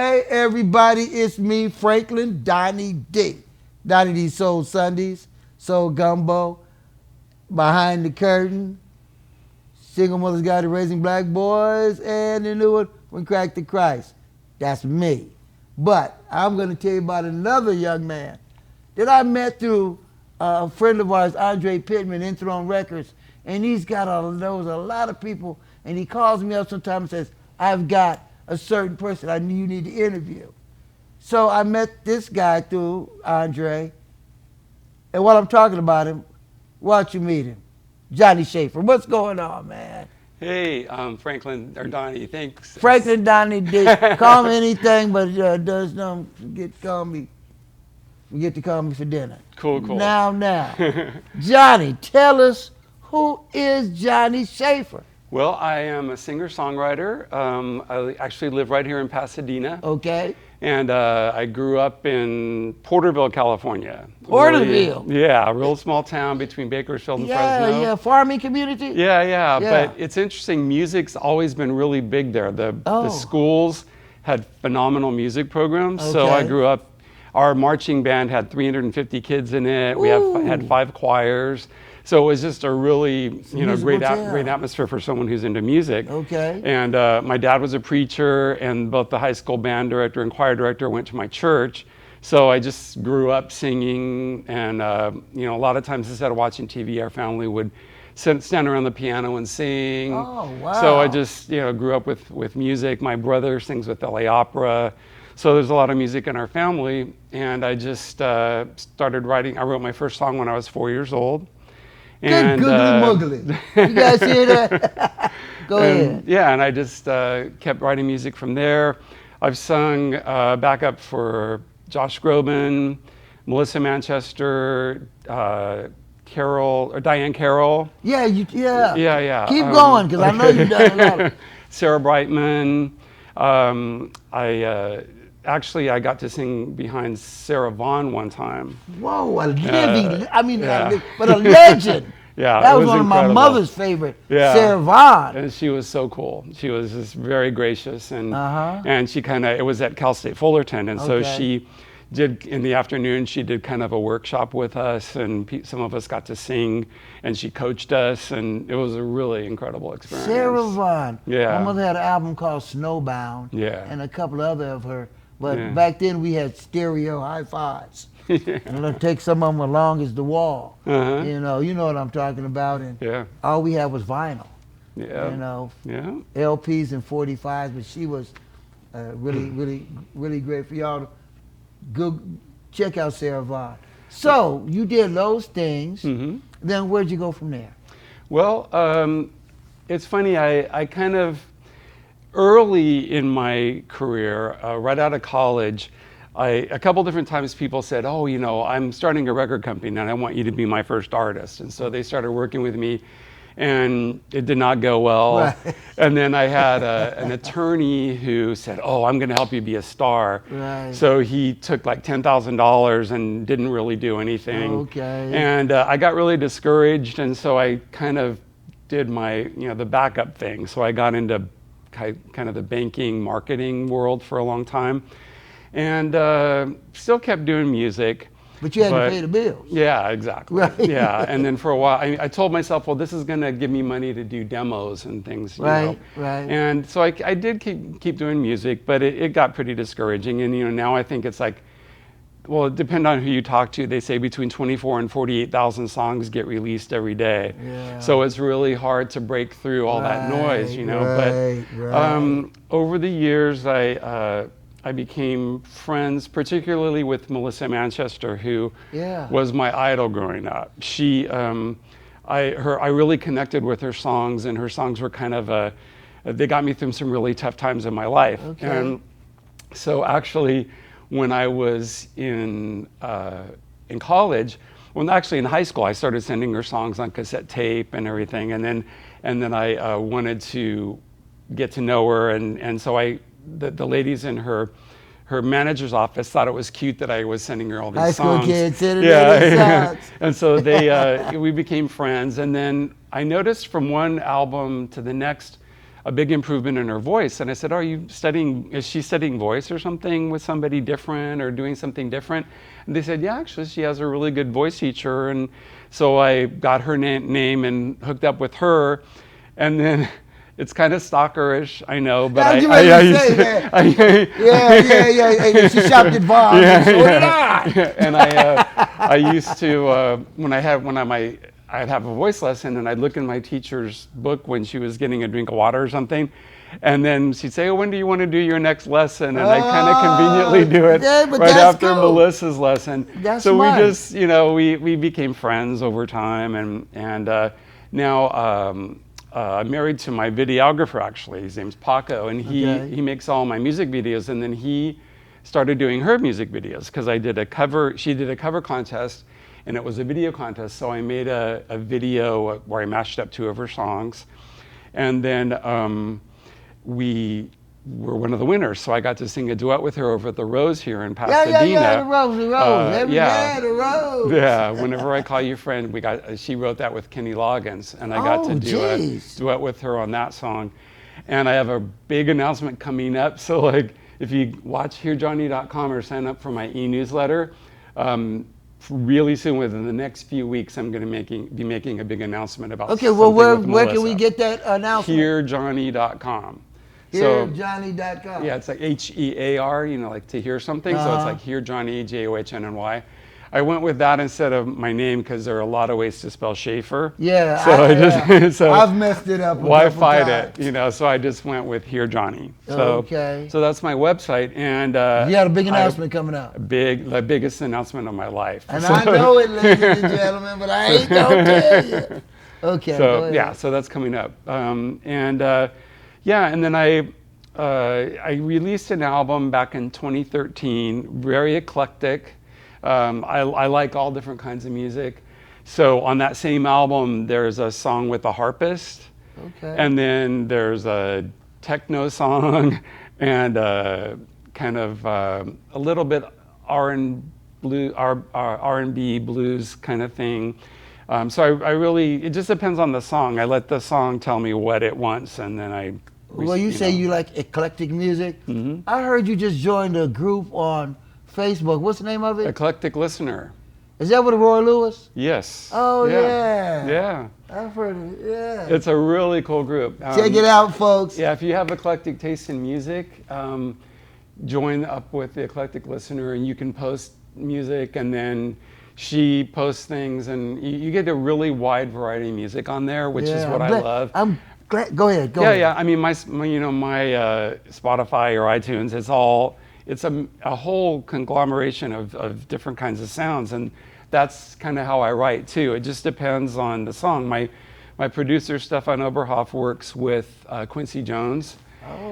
Hey, everybody, it's me, Franklin Donnie D. Donnie D Soul Sundays, Soul Gumbo, Behind the Curtain, Single Mother's Guide to Raising Black Boys, and the new one, When Crack to Christ. That's me. But I'm going to tell you about another young man that I met through a friend of ours, Andre Pittman, Enthroned Records, and he's got knows a lot of people, and he calls me up sometimes and says, I've got a certain person I knew you need to interview. So I met this guy through Andre, and while I'm talking about him, why don't you meet him? Johnny Schaefer. What's going on, man? Hey, Franklin or Donnie, thanks. Franklin Donnie D. Call me anything, but does not forget to call me for dinner. Cool. Now. Johnny, tell us, who is Johnny Schaefer? Well, I am a singer-songwriter. I actually live right here in Pasadena. Okay. And I grew up in Porterville, California. Porterville? Really, yeah, a real small town between Bakersfield and Fresno. Yeah, farming community? Yeah. But it's interesting, music's always been really big there. The schools had phenomenal music programs. So I grew up, our marching band had 350 kids in it. We had 5 choirs. So it was just a really, great atmosphere for someone who's into music. Okay. And my dad was a preacher, and both the high school band director and choir director went to my church. So I just grew up singing, and a lot of times instead of watching TV, our family would stand around the piano and sing. Oh, wow. So I just, grew up with music. My brother sings with LA Opera. So there's a lot of music in our family, and I just started writing. I wrote my first song when I was 4 years old. Good googly muggly. You guys hear that? Go ahead. Yeah, and I just kept writing music from there. I've sung backup for Josh Groban, Melissa Manchester, Diane Carroll. Yeah. Yeah. Keep going, because I know you've done a lot. Sarah Brightman. I got to sing behind Sarah Vaughan one time. Whoa, but a legend. Yeah, that was one incredible. of my mother's favorite, Sarah Vaughan. And she was so cool. She was just very gracious, and she it was at Cal State Fullerton, and so she did, in the afternoon, she did kind of a workshop with us, and some of us got to sing, and she coached us, and it was a really incredible experience. Sarah Vaughan. Yeah. My mother had an album called Snowbound. Yeah. And a couple other of her. But back then we had stereo hi-fis. And I'll take some of them along as the wall. You know what I'm talking about. And all we had was vinyl. LPs and 45s, but she was really great for y'all to go check out Sarah Vaughan. So you did those things. Then where'd you go from there? Well, it's funny, I kind of, early in my career, right out of college, a couple different times people said, I'm starting a record company and I want you to be my first artist. And so they started working with me, and it did not go well. Right. And then I had an attorney who said, I'm going to help you be a star. Right. So he took like $10,000 and didn't really do anything. Okay. And I got really discouraged, and so I kind of did my, the backup thing. So I got into kind of the banking marketing world for a long time, and still kept doing music. But you had to pay the bills. Yeah, exactly. Right. Yeah, and then for a while, I told myself, well, this is going to give me money to do demos and things. Right. And so I did keep doing music, but it got pretty discouraging. And now I think it's like, well, it depends on who you talk to. They say between 24 and 48,000 songs get released every day. Yeah. So it's really hard to break through all that noise, But over the years, I became friends, particularly with Melissa Manchester, who was my idol growing up. I really connected with her songs, and her songs were kind of they got me through some really tough times in my life. Okay. And so actually, when I was in college, actually in high school, I started sending her songs on cassette tape and everything, and then I wanted to get to know her, and so the ladies in her manager's office thought it was cute that I was sending her all these songs. High school kids sending her these songs. And so we became friends, and then I noticed from one album to the next, a big improvement in her voice. And I said, is she studying voice or something with somebody different or doing something different? And they said, yeah, actually she has a really good voice teacher. And so I got her name and hooked up with her. And then it's kind of stalkerish, I know, but I used to, yeah. She shopped at Vaughn, and so did I. And I used to I'd have a voice lesson, and I'd look in my teacher's book when she was getting a drink of water or something, and then she'd say, "Oh, when do you want to do your next lesson?" And I kind of conveniently do it right after Melissa's lesson. That's so smart. we just, we became friends over time, and now. I'm married to my videographer, actually. His name's Paco, and he makes all my music videos. And then he started doing her music videos because she did a cover contest, and it was a video contest. So I made a video where I mashed up 2 of her songs. And then we were one of the winners. So I got to sing a duet with her over at the Rose here in Pasadena. The Rose. The Rose. Yeah, Whenever I Call You Friend, she wrote that with Kenny Loggins, and I got to do a duet with her on that song. And I have a big announcement coming up. So like, if you watch HearJohnny.com or sign up for my e-newsletter, really soon, within the next few weeks, I'm going to be making a big announcement about. Okay, well, where can we get that announcement? HearJohnny.com. HearJohnny.com. Yeah, it's like HEAR, like to hear something. So it's like Hear Johnny, JOHNNY. I went with that instead of my name because there are a lot of ways to spell Schaefer. Yeah, so I've messed it up. Why fight it? So I just went with Hear Johnny. So, okay. So that's my website, and you had a big announcement coming up. The biggest announcement of my life. And I know it, ladies and gentlemen, but I ain't gonna tell you. Okay. So so that's coming up, and then I released an album back in 2013, very eclectic. I like all different kinds of music. So on that same album, there's a song with a harpist. Okay. And then there's a techno song and kind of a little bit R&B blues kind of thing. So I really, it just depends on the song. I let the song tell me what it wants, and then I. Well, you say you like eclectic music. Mm-hmm. I heard you just joined a group on Facebook. What's the name of it? Eclectic Listener. Is that with Roy Lewis? Yes. Oh, yeah. Yeah. I've heard it, yeah. It's a really cool group. Check it out, folks. Yeah, if you have eclectic taste in music, join up with the Eclectic Listener, and you can post music, and then she posts things, and you get a really wide variety of music on there, which is what I love. I'm glad. Go ahead. Yeah. I mean, my Spotify or iTunes, it's a whole conglomeration of different kinds of sounds, and that's kind of how I write too. It just depends on the song. My producer Stefan Oberhoff works with Quincy Jones,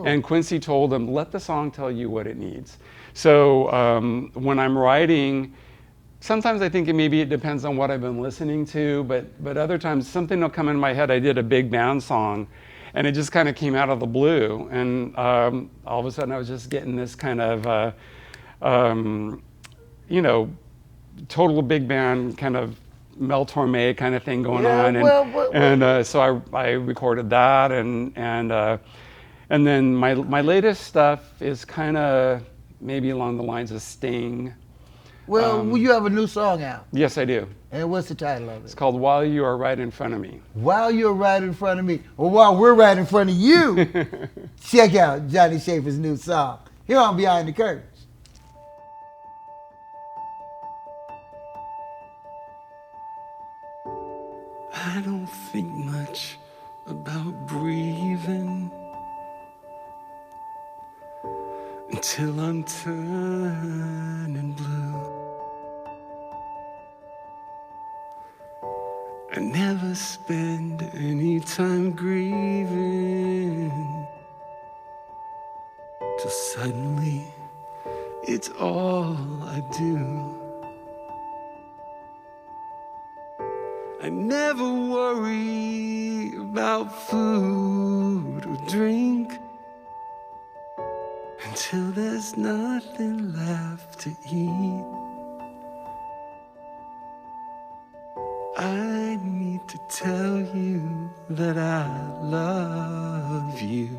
and Quincy told him, let the song tell you what it needs. So when I'm writing, sometimes I think maybe it depends on what I've been listening to, but other times something will come in my head. I did a big band song, and it just kind of came out of the blue, and all of a sudden I was just getting this kind of, total big band kind of Mel Torme kind of thing going on, and so I recorded that, and then my latest stuff is kind of maybe along the lines of Sting. Well, you have a new song out. Yes, I do. And what's the title of it? It's called While You Are Right in Front of Me. While You're Right in Front of Me, or while we're right in front of you. Check out Johnny Schaefer's new song here on Behind the Curtains. I don't think much about breathing until I'm turning blue. I never spend any time grieving till suddenly it's all I do. I never worry about food or drink until there's nothing left to eat. I need to tell you that I love you.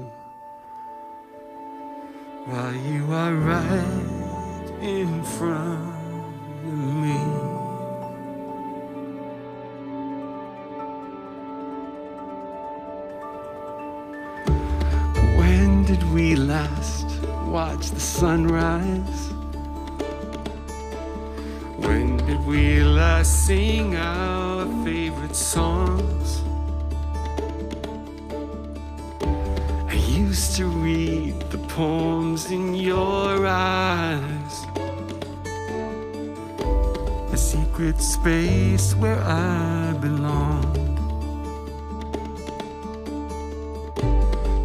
in front of me. When did we last watch the sunrise? When did we last sing our favorite songs? I used to read the poems in your eyes, a secret space where I belong.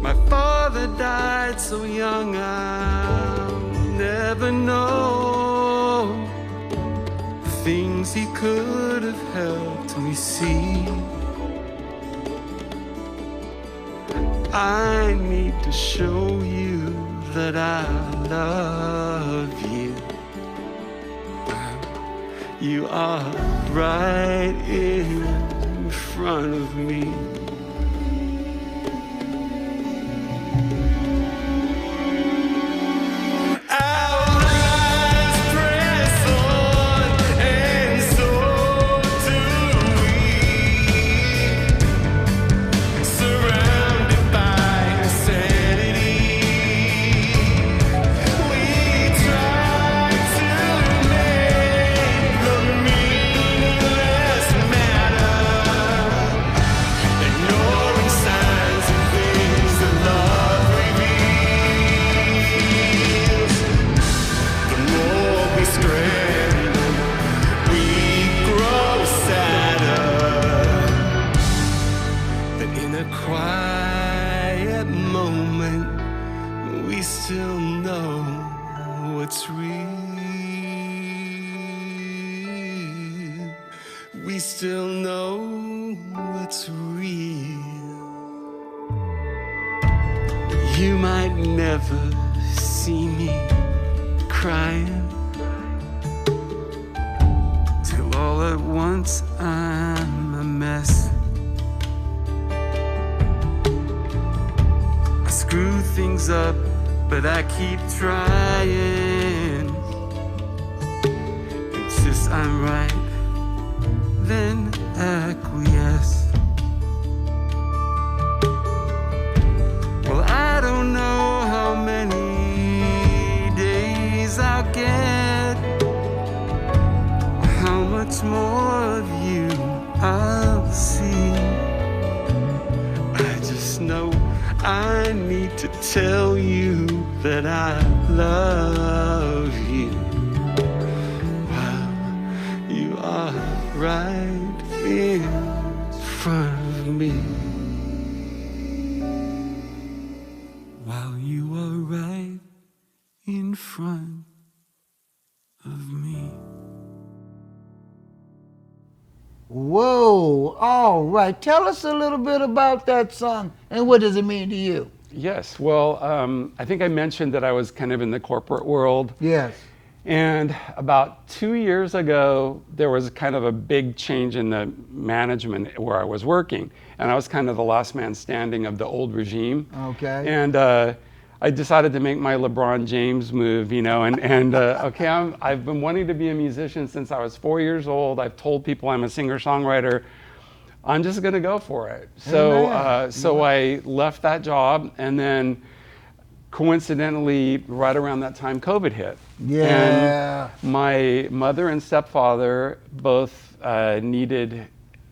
My father died so young, I'll never know the things he could have helped me see. I need to show you that I love you. You are right in front of me. We still know it's real. You might never see me crying, till all at once I'm a mess. I screw things up, but I keep trying. Insist I'm right, then acquiesce. Well, I don't know how many days I'll get, how much more of you I'll see. I just know I need to tell you that I love you. Wow, you are right in front of me. While you are right in front of me. Whoa, all right. Tell us a little bit about that song and what does it mean to you? Yes, well, I think I mentioned that I was kind of in the corporate world. Yes. And about 2 years ago, there was kind of a big change in the management where I was working. And I was kind of the last man standing of the old regime. Okay. And I decided to make my LeBron James move, you know, okay, I've been wanting to be a musician since I was 4 years old. I've told people I'm a singer-songwriter. I'm just gonna go for it. So I left that job, and then coincidentally, right around that time, COVID hit. Yeah. And my mother and stepfather both became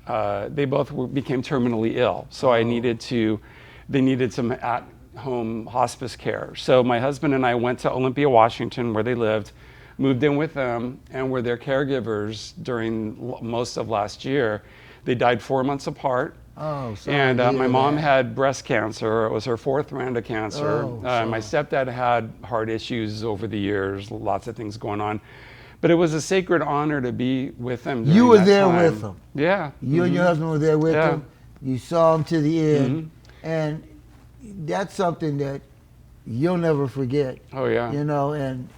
terminally ill. So they needed some at-home hospice care. So my husband and I went to Olympia, Washington, where they lived, moved in with them, and were their caregivers during most of last year. They died 4 months apart. Oh, sorry. And to hear my mom that. had breast cancer. It was her 4th round of cancer. Oh, my stepdad had heart issues over the years, lots of things going on. But it was a sacred honor to be with them. You were there time. with them. Yeah. You and your husband were there with Yeah. them. You saw them to the end. And that's something that you'll never forget. Oh, yeah. You know, and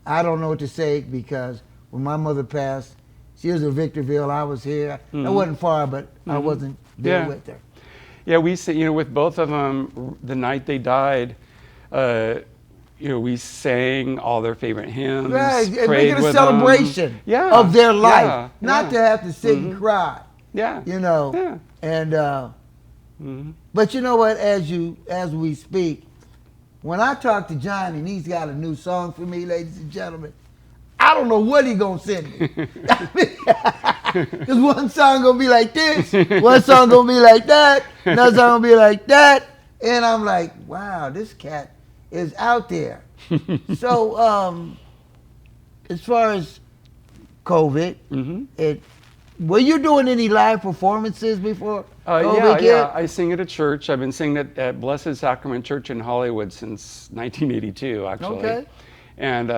I don't know what to say because when my mother passed, she was in Victorville, I was here. I wasn't far, but I wasn't there with her. Yeah, we say, you know, with both of them, the night they died, we sang all their favorite hymns, Right, and prayed make it a with celebration them. of their life, yeah, not to have to sit and cry. Yeah. Yeah. And but you know what? As we speak, when I talk to Johnny and he's got a new song for me, ladies and gentlemen, I don't know what he gonna send me. Because one song gonna be like this, one song gonna be like that, another song gonna be like that, and I'm like, wow, this cat is out there. So, as far as COVID, were you doing any live performances before COVID hit? Yeah, I sing at a church. I've been singing at Blessed Sacrament Church in Hollywood since 1982, actually. Okay. And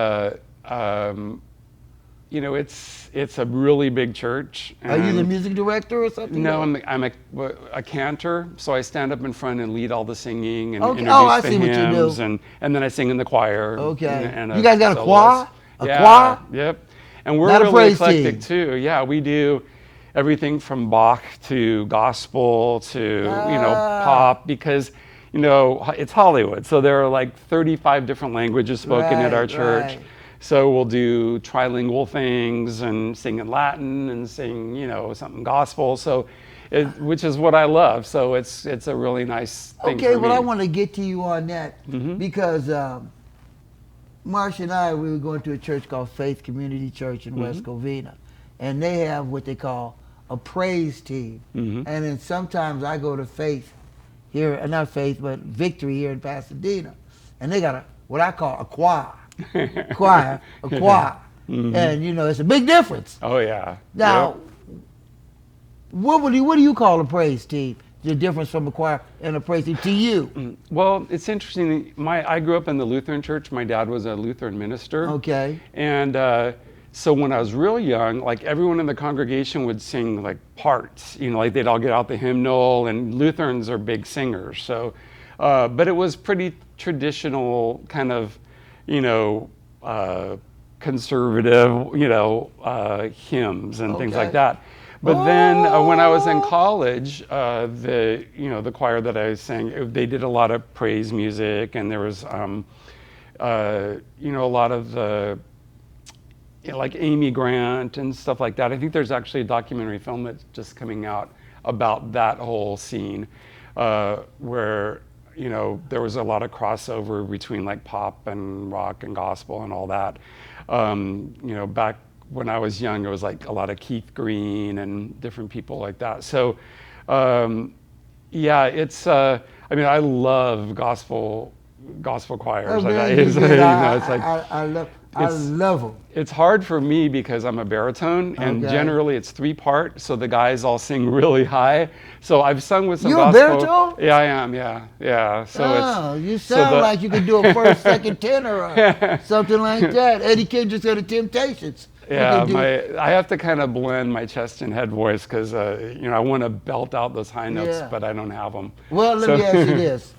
it's a really big church. Are you the music director or something? No, I'm a cantor, so I stand up in front and lead all the singing and Okay. introduce I the see what you hymns, do. and then I sing in the choir. Okay. And You guys got a soloist. choir? A Yeah, choir? Yep. And we're Not a really praise eclectic team. too. Yeah, we do everything from Bach to gospel to pop, because it's Hollywood, so there are like 35 different languages spoken at our church. Right. So we'll do trilingual things and sing in Latin and sing something gospel. So, which is what I love. So it's a really nice thing. Okay, for well, me. I want to get to you on that because Marcia and I, we were going to a church called Faith Community Church in West Covina, and they have what they call a praise team. And then sometimes I go to Faith here, not Faith, but Victory here in Pasadena, and they got what I call a choir. A choir. And it's a big difference. Oh yeah. Now, Yep. what do you call a praise team? The difference from a choir and a praise team to you? Well, it's interesting. I grew up in the Lutheran church. My dad was a Lutheran minister. Okay. And so when I was real young, like everyone in the congregation would sing like parts. Like they'd all get out the hymnal, and Lutherans are big singers. So, but it was pretty traditional kind of, conservative, hymns and things like that. But then when I was in college, the choir that I sang, they did a lot of praise music, and there was, a lot of the, like Amy Grant and stuff like that. I think there's actually a documentary film that's just coming out about that whole scene, where there was a lot of crossover between like pop and rock and gospel and all that. Back when I was young, it was like a lot of Keith Green and different people like that. So, it's. I love gospel choirs. Oh, like man, that. It's, it's like I love them. it's hard for me because I'm a baritone, and Okay. generally it's 3-part, so the guys all sing really high. So I've sung with some You a gospel. baritone? Yeah, I am. Yeah. So You sound like you could do a first, second tenor or something like that. Eddie Kendricks of the Temptations. Yeah, I have to kind of blend my chest and head voice because I want to belt out those high notes, Yeah. but I don't have them. Well, let me ask you this.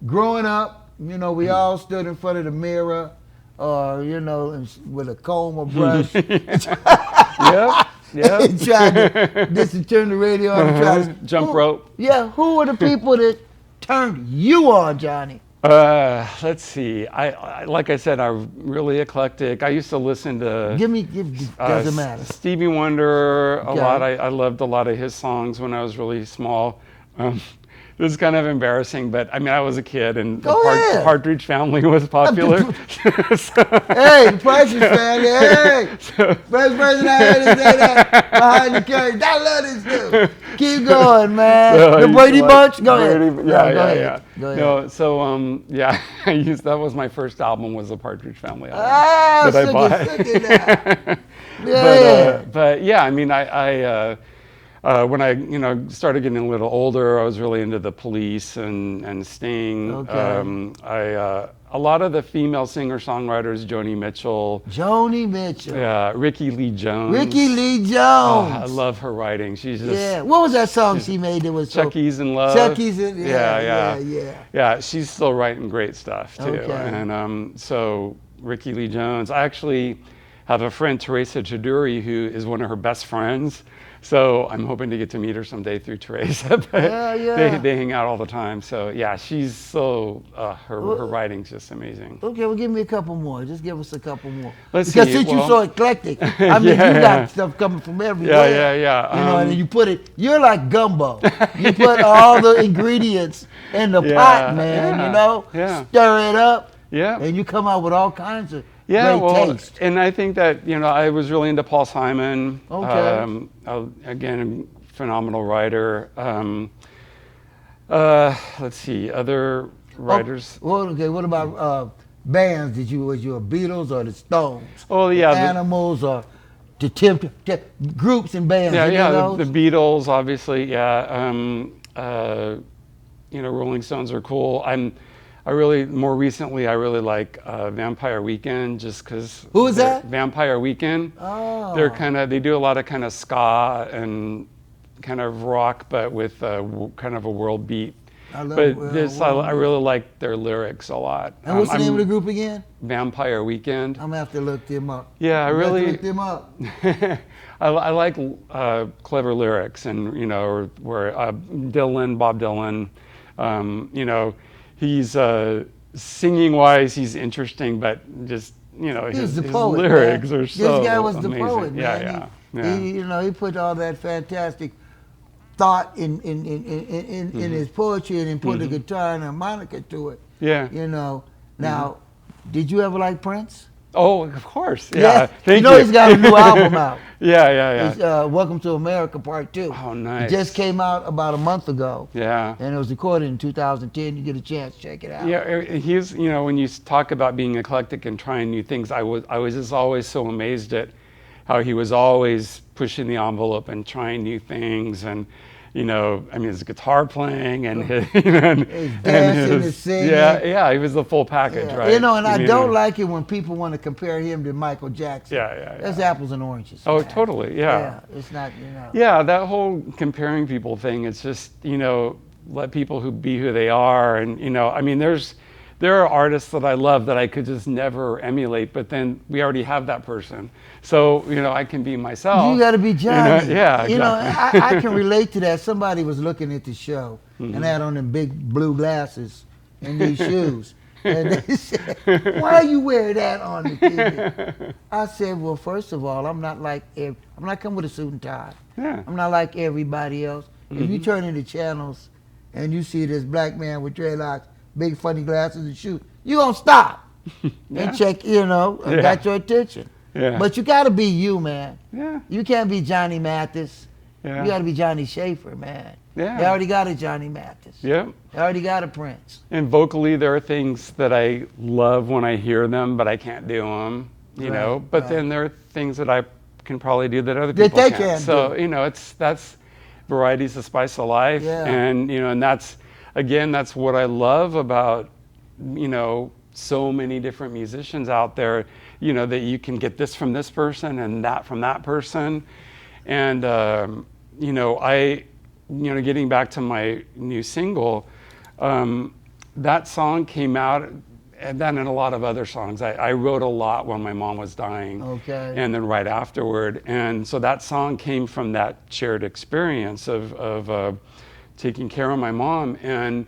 Growing up, we all stood in front of the mirror or, with a comb or brush. Yep. And tried to just to turn the radio on and try to Jump rope. Yeah, who were the people that turned you on, Johnny? Let's see. I like I said, I'm really eclectic. I used to listen to Doesn't matter. Stevie Wonder a Okay. lot. I loved a lot of his songs when I was really small. This is kind of embarrassing, but I was a kid, and the Go ahead. Partridge Family was popular. Hey, the Partridge Family, hey! First person I heard to say that behind the curtain. I love this dude. Keep going, man. So I The used Brady to Bunch? Go Brady- ahead. Yeah. Go ahead. No, so that was my first album, was the Partridge Family album Ah, that I bought. sick of that. Yeah. But yeah, when I started getting a little older, I was really into the Police and Sting. Okay. A lot of the female singer-songwriters, Joni Mitchell, Joni Mitchell. Ricky Lee Jones. Ricky Lee Jones. Oh, I love her writing. She's just Yeah. What was that song she made that was so... Chucky's in Love. Chucky's in... Yeah. Yeah, she's still writing great stuff too. Okay. And so Ricky Lee Jones. I actually have a friend, Teresa Chaduri, who is one of her best friends. So I'm hoping to get to meet her someday through Teresa. But they hang out all the time. So yeah, she's so her writing's just amazing. Okay, well, give me a couple more. Just give us a couple more. Let's because see, since well, you're so eclectic, I mean, yeah, you got stuff coming from everywhere. Yeah. You know, and you put it. You're like gumbo. You put all the ingredients in the pot, man. You know, stir it up. Yeah. And you come out with all kinds of Yeah, great well, taste. and I think that, you know, I was really into Paul Simon. Okay. Again, phenomenal writer. Let's see, other writers. Well, okay, what about bands? Was you a Beatles or the Stones? Oh, yeah. Animals or the groups and bands? Yeah, the Beatles, obviously, yeah. You know, Rolling Stones are cool. More recently, I really like Vampire Weekend, just because. Who is that? Vampire Weekend. Oh. They do a lot of kind of ska and kind of rock, but with kind of a world beat. I really like their lyrics a lot. And what's the name of the group again? Vampire Weekend. I'm gonna have to look them up. Yeah, I really look them up. I like clever lyrics, and you know, where Bob Dylan, you know, he's singing wise, he's interesting, but just you know, his poet, lyrics man. are so This guy was amazing. the poet, man. Yeah. He, you know, he put all that fantastic thought in his poetry, and then put a guitar and a harmonica to it. Yeah. You know. Now, did you ever like Prince? Oh, of course. Yeah. You know he's got a new album out. Yeah. It's Welcome to America Part 2. Oh, nice. It just came out about a month ago. Yeah. And it was recorded in 2010. You get a chance, check it out. Yeah, he's, you know, when you talk about being eclectic and trying new things, I was just always so amazed at how he was always pushing the envelope and trying new things, and you know, I mean, his guitar playing and his, you know, his dancing, his singing. Yeah, he was the full package, right? You know, and I don't like it when people want to compare him to Michael Jackson. Yeah. That's apples and oranges. Oh, man. totally, yeah. It's not, you know. Yeah, that whole comparing people thing, it's just, you know, let people be who they are, and you know, I mean, there are artists that I love that I could just never emulate, but then we already have that person. So, you know, I can be myself. You got to be Johnny. You know? Yeah, exactly. You know, I can relate to that. Somebody was looking at the show and had on them big blue glasses and these shoes. And they said, why you wear that on the TV? I said, well, first of all, I'm not coming with a suit and tie. Yeah. I'm not like everybody else. If you turn into channels and you see this black man with dreadlocks, big funny glasses and shoes, you gonna stop and check, you know, got your attention. Yeah. But you gotta be you, man. Yeah. You can't be Johnny Mathis. Yeah. You gotta be Johnny Schaefer, man. Yeah. They already got a Johnny Mathis. Yeah. They already got a Prince. And vocally, there are things that I love when I hear them, but I can't do them, you know. But then there are things that I can probably do that other people can't. So, you know, that's variety's the spice of life. Yeah. And, you know, and that's what I love about, you know, so many different musicians out there, you know, that you can get this from this person and that from that person. And, you know, getting back to my new single, that song came out, and then in a lot of other songs. I wrote a lot when my mom was dying. Okay. And then right afterward. And so that song came from that shared experience of taking care of my mom. And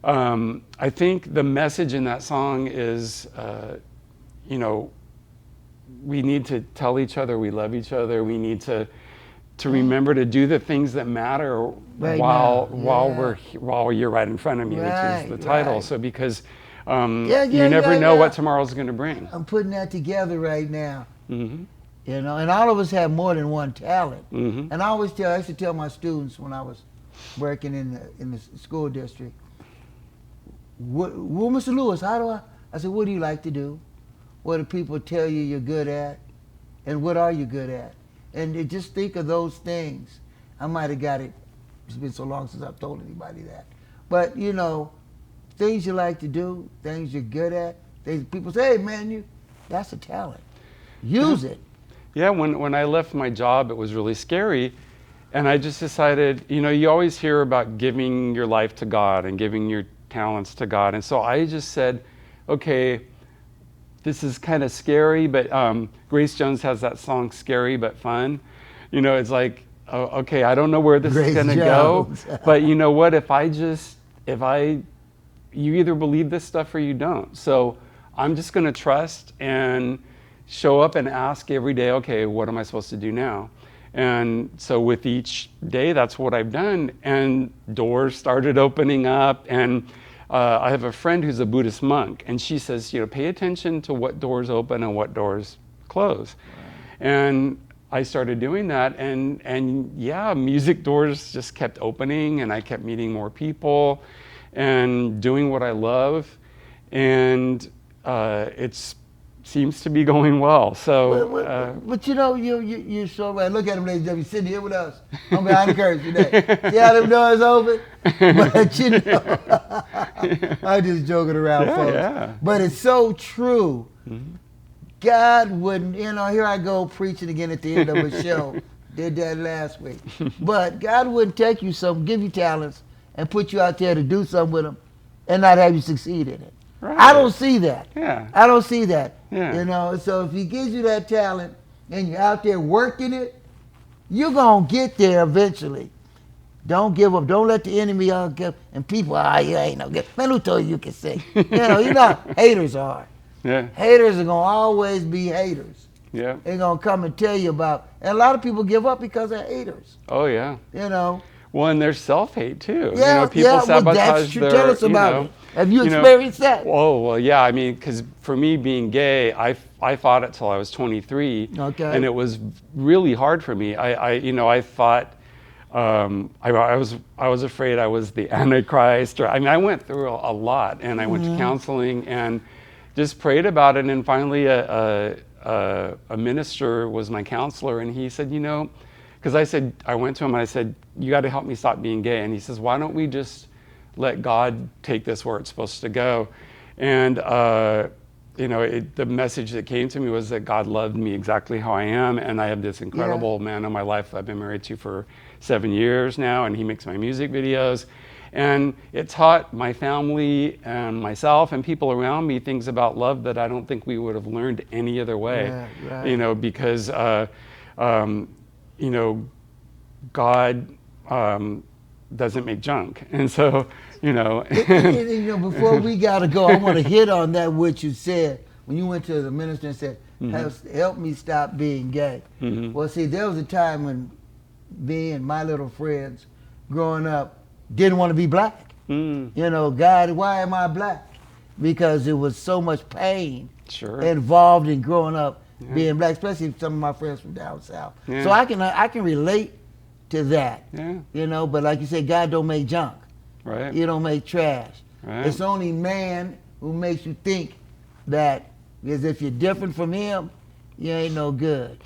I think the message in that song is, you know, we need to tell each other we love each other. We need to remember to do the things that matter while you're right in front of me, which is the title. Right. So because you never know what tomorrow's going to bring. I'm putting that together right now. Mm-hmm. You know, and all of us have more than one talent. Mm-hmm. And I used to tell my students when I was working in the school district, well, Mr. Lewis, I said, what do you like to do? What do people tell you you're good at? And what are you good at? And just think of those things. I might have got it. It's been so long since I've told anybody that. But, you know, things you like to do, things you're good at, things people say, hey, man, that's a talent. Use it. Yeah, when I left my job, it was really scary. And I just decided, you know, you always hear about giving your life to God and giving your talents to God. And so I just said, okay, this is kind of scary, but Grace Jones has that song, Scary But Fun. You know, it's like, oh, okay, I don't know where this Grace is going to go, Jones. but you know what? You either believe this stuff or you don't. So I'm just going to trust and show up and ask every day, okay, what am I supposed to do now? And so with each day, that's what I've done. And doors started opening up. And I have a friend who's a Buddhist monk, and she says, you know, pay attention to what doors open and what doors close. Wow. And I started doing that, and yeah, music doors just kept opening, and I kept meeting more people and doing what I love, and it seems to be going well. So, but you know, you're so right. Look at him, ladies and gentlemen, sitting here with us. I'm behind the curtain today. See how them doors open? But you know, I'm just joking around, folks. Yeah. But it's so true. Mm-hmm. God wouldn't, you know, here I go preaching again at the end of a show. Did that last week. But God wouldn't take you give you talents and put you out there to do something with them and not have you succeed in it. Right. I don't see that. Yeah. I don't see that. Yeah. You know, so if he gives you that talent and you're out there working it, you're going to get there eventually. Don't give up. Don't let the enemy give. And people, you ain't no good. Man, who told you can sing? You know, haters are. Yeah. Haters are going to always be haters. Yeah. They're going to come and tell you about. And a lot of people give up because of haters. Oh, yeah. You know. Well, and there's self-hate too. Yeah, you know, people sabotage that's true. their, Tell us about it. Have you experienced that? Oh, well, yeah. I mean, because for me being gay, I fought it till I was 23. Okay. And it was really hard for me. I thought, I was afraid I was the Antichrist. I went through a lot, and I went to counseling and just prayed about it. And finally, a minister was my counselor, and he said, you know, because I went to him and I said, you got to help me stop being gay. And he says, why don't we just let God take this where it's supposed to go? And, the message that came to me was that God loved me exactly how I am. And I have this incredible man in my life I've been married to for 7 years now, and he makes my music videos. And it taught my family and myself and people around me things about love that I don't think we would have learned any other way. Yeah, right. Because, God doesn't make junk. And so, before we got to go, I want to hit on that what you said when you went to the minister and said, help me stop being gay. Mm-hmm. Well, see, there was a time when me and my little friends growing up didn't want to be black. Mm. God, why am I black? Because there was so much pain involved in growing up being black, especially some of my friends from down south. Yeah. So I can relate to that. Yeah. But like you said, God don't make junk. Right. He don't make trash. Right. It's only man who makes you think that because if you're different from him, you ain't no good.